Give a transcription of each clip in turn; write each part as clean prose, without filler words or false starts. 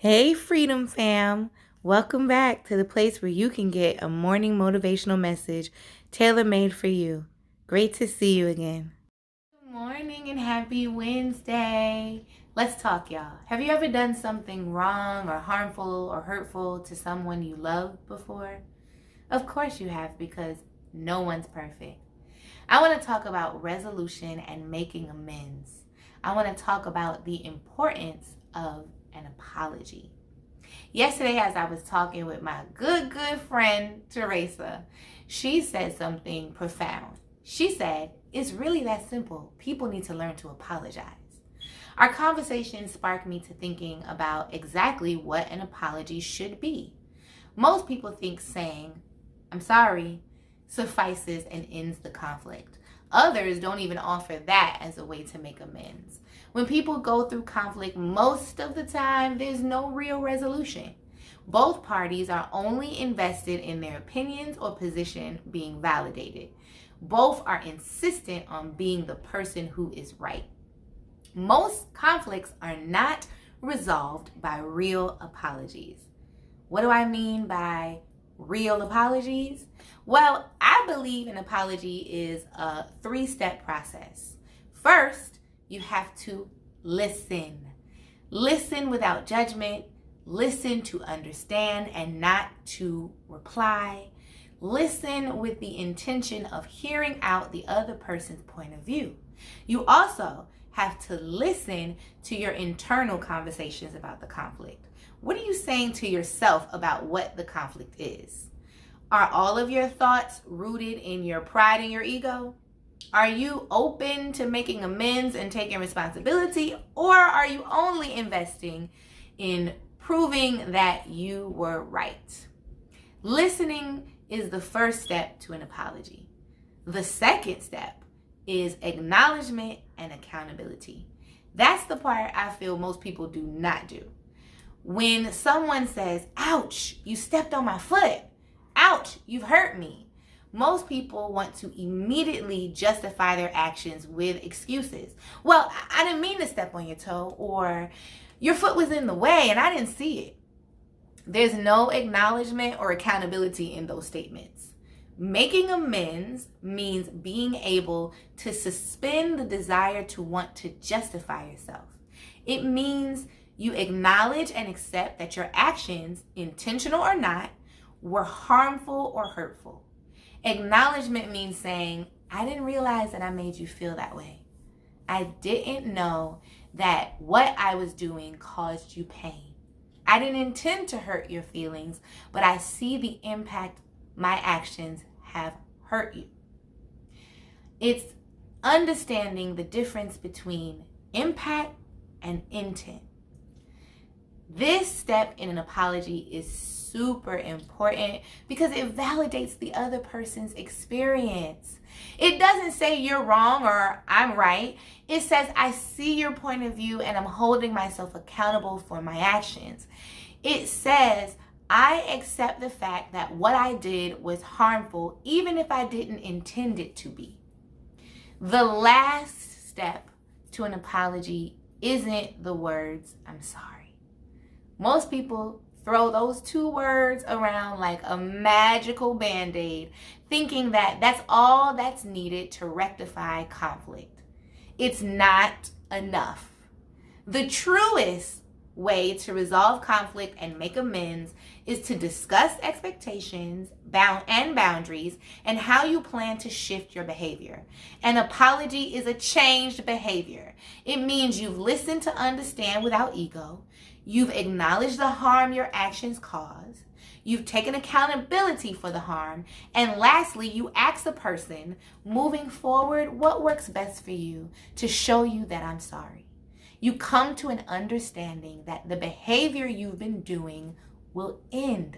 Hey, Freedom Fam. Welcome back to the place where you can get a morning motivational message tailor-made for you. Great to see you again. Good morning and happy Wednesday. Let's talk, y'all. Have you ever done something wrong or harmful or hurtful to someone you love before? Of course you have, because no one's perfect. I want to talk about resolution and making amends. I want to talk about the importance of an apology. Yesterday, as I was talking with my good friend, Teresa, she said something profound. She said, it's really that simple. People need to learn to apologize. Our conversation sparked me to thinking about exactly what an apology should be. Most people think saying, I'm sorry, suffices and ends the conflict. Others don't even offer that as a way to make amends. When people go through conflict, most of the time, there's no real resolution. Both parties are only invested in their opinions or position being validated. Both are insistent on being the person who is right. Most conflicts are not resolved by real apologies. What do I mean by real apologies? Well, I believe an apology is a 3-step process. First, you have to listen. Listen without judgment. Listen to understand and not to reply. Listen with the intention of hearing out the other person's point of view. You also have to listen to your internal conversations about the conflict. What are you saying to yourself about what the conflict is? Are all of your thoughts rooted in your pride and your ego? Are you open to making amends and taking responsibility? Or are you only investing in proving that you were right? Listening is the first step to an apology. The second step is acknowledgement and accountability. That's the part I feel most people do not do. When someone says, ouch, you stepped on my foot. Ouch, you've hurt me. Most people want to immediately justify their actions with excuses. Well, I didn't mean to step on your toe, or your foot was in the way and I didn't see it. There's no acknowledgement or accountability in those statements. Making amends means being able to suspend the desire to want to justify yourself. It means you acknowledge and accept that your actions, intentional or not, were harmful or hurtful. Acknowledgement means saying, I didn't realize that I made you feel that way. I didn't know that what I was doing caused you pain. I didn't intend to hurt your feelings, but I see the impact my actions have hurt you. It's understanding the difference between impact and intent. This step in an apology is super important because it validates the other person's experience. It doesn't say you're wrong or I'm right. It says I see your point of view and I'm holding myself accountable for my actions. It says I accept the fact that what I did was harmful even if I didn't intend it to be. The last step to an apology isn't the words, I'm sorry. Most people throw those 2 words around like a magical band-aid, thinking that that's all that's needed to rectify conflict. It's not enough. The truest way to resolve conflict and make amends is to discuss expectations, boundaries, and how you plan to shift your behavior. An apology is a changed behavior. It means you've listened to understand without ego. You've acknowledged the harm your actions cause. You've taken accountability for the harm. And lastly, you ask the person moving forward what works best for you to show you that I'm sorry. You come to an understanding that the behavior you've been doing will end.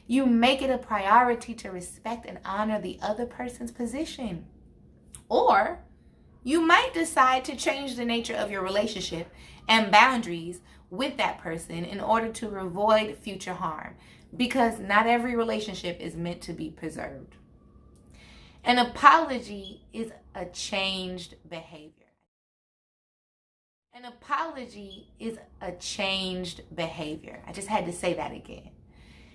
You make it a priority to respect and honor the other person's position. Or you might decide to change the nature of your relationship and boundaries with that person in order to avoid future harm, because not every relationship is meant to be preserved. An apology is a changed behavior. An apology is a changed behavior. I just had to say that again.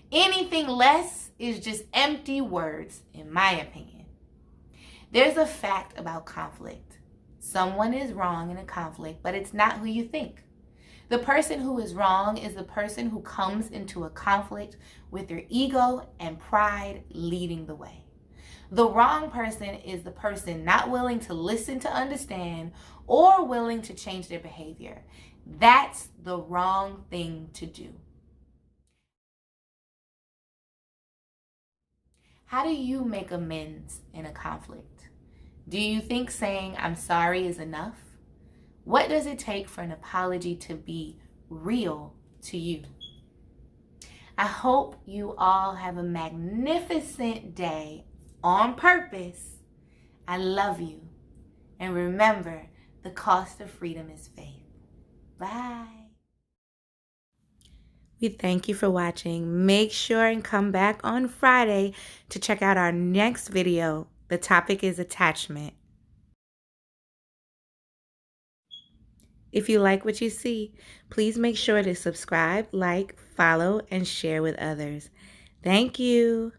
Anything less is just empty words, in my opinion. There's a fact about conflict. Someone is wrong in a conflict, but it's not who you think. The person who is wrong is the person who comes into a conflict with their ego and pride leading the way. The wrong person is the person not willing to listen to understand or willing to change their behavior. That's the wrong thing to do. How do you make amends in a conflict? Do you think saying I'm sorry is enough? What does it take for an apology to be real to you? I hope you all have a magnificent day on purpose. I love you. And remember, the cost of freedom is faith. Bye. We thank you for watching. Make sure and come back on Friday to check out our next video. The topic is attachment. If you like what you see, please make sure to subscribe, like, follow, and share with others. Thank you.